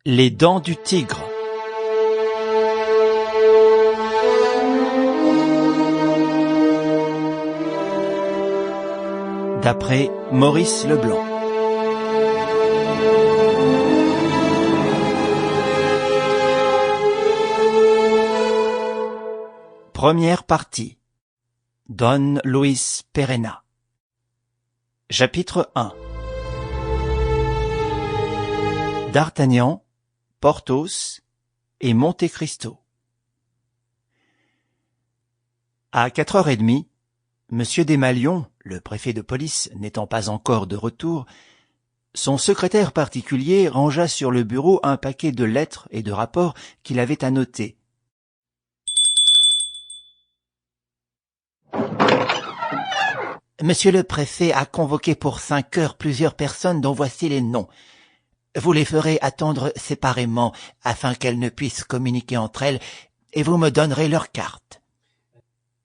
Les dents du tigre. D'après Maurice Leblanc. Première partie. Don Luis Pereira. Chapitre 1. D'Artagnan, Porthos et Monte Cristo. À 4h30, Monsieur Desmalions, le préfet de police n'étant pas encore de retour, son secrétaire particulier rangea sur le bureau un paquet de lettres et de rapports qu'il avait à noter. Monsieur le préfet a convoqué pour 5 heures plusieurs personnes dont voici les noms. Vous les ferez attendre séparément afin qu'elles ne puissent communiquer entre elles et vous me donnerez leurs cartes.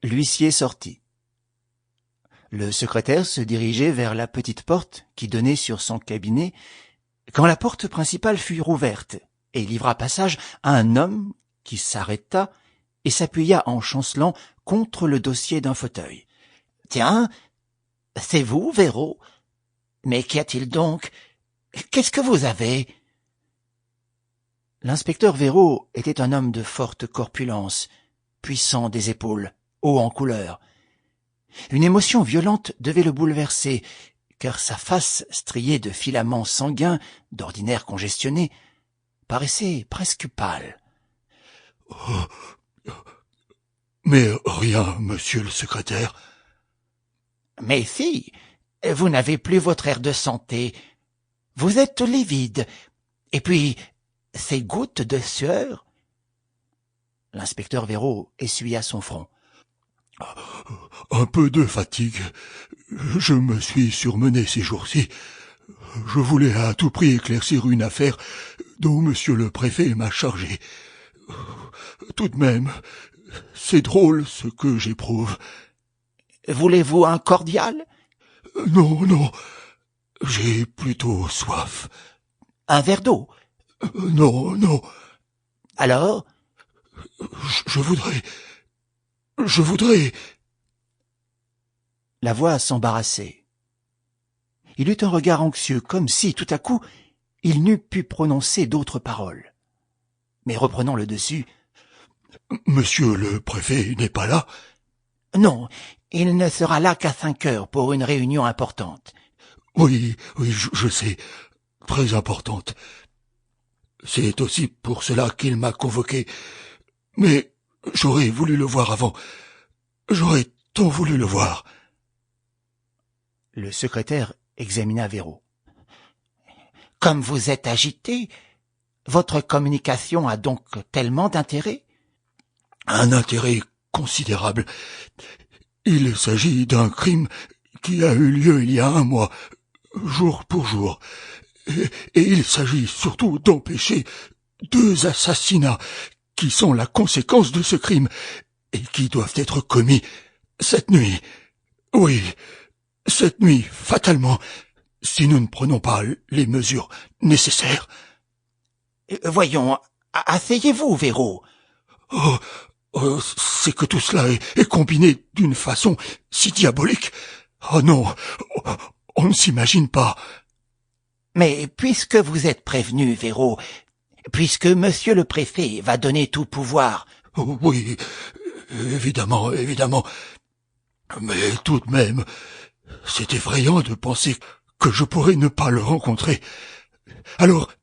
L'huissier sortit. Le secrétaire se dirigeait vers la petite porte qui donnait sur son cabinet quand la porte principale fut rouverte et livra passage à un homme qui s'arrêta et s'appuya en chancelant contre le dossier d'un fauteuil. « Tiens, c'est vous, Véro? Mais qu'y a-t-il donc? Qu'est-ce que vous avez ?» L'inspecteur Véro était un homme de forte corpulence, puissant des épaules, haut en couleur. Une émotion violente devait le bouleverser, car sa face striée de filaments sanguins, d'ordinaire congestionnés, paraissait presque pâle. Mais rien, monsieur le secrétaire. Mais si, vous n'avez plus votre air de santé. Vous êtes livide. Et puis, ces gouttes de sueur. L'inspecteur Véro essuya son front. Un peu de fatigue. Je me suis surmené ces jours-ci. Je voulais à tout prix éclaircir une affaire dont monsieur le préfet m'a chargé. Tout de même, c'est drôle ce que j'éprouve. Voulez-vous un cordial? Non, j'ai plutôt soif. Un verre d'eau? Non. Alors? Je voudrais... La voix s'embarrassait. Il eut un regard anxieux, comme si, tout à coup, il n'eût pu prononcer d'autres paroles. Mais reprenant le dessus... « Monsieur le préfet n'est pas là ?» ?»« Non, il ne sera là qu'à 5 heures pour une réunion importante. »« Oui, je sais, très importante. C'est aussi pour cela qu'il m'a convoqué. Mais j'aurais voulu le voir avant. J'aurais tant voulu le voir. » Le secrétaire examina Véro. « Comme vous êtes agité, votre communication a donc tellement d'intérêt ?» ?»« Un intérêt considérable. Il s'agit d'un crime qui a eu lieu il y a 1 mois, jour pour jour. Et il s'agit surtout d'empêcher 2 assassinats qui sont la conséquence de ce crime et qui doivent être commis cette nuit. Oui, cette nuit, fatalement, si nous ne prenons pas les mesures nécessaires. »« Voyons, asseyez-vous, Véro. »« c'est que tout cela est combiné d'une façon si diabolique. Oh non, on ne s'imagine pas. » »« Mais puisque vous êtes prévenu, Véro, puisque monsieur le préfet va donner tout pouvoir... » »« Oui, évidemment. Mais tout de même, c'est effrayant de penser que je pourrais ne pas le rencontrer. Alors,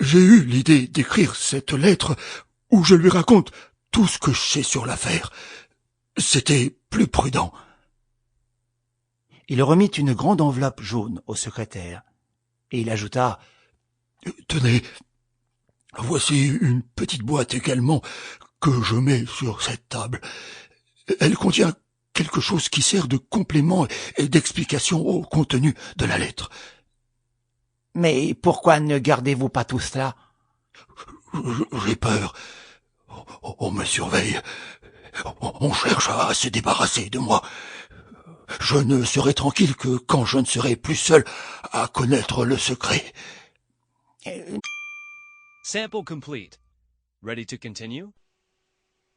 j'ai eu l'idée d'écrire cette lettre où je lui raconte tout ce que je sais sur l'affaire. C'était plus prudent. » Il remit une grande enveloppe jaune au secrétaire, et il ajouta « Tenez, voici une petite boîte également que je mets sur cette table. Elle contient quelque chose qui sert de complément et d'explication au contenu de la lettre. »« Mais pourquoi ne gardez-vous pas tout cela ?»« J'ai peur. On me surveille. On cherche à se débarrasser de moi. Je ne serai tranquille que quand je ne serai plus seul à connaître le secret. » Sample complete. Ready to continue?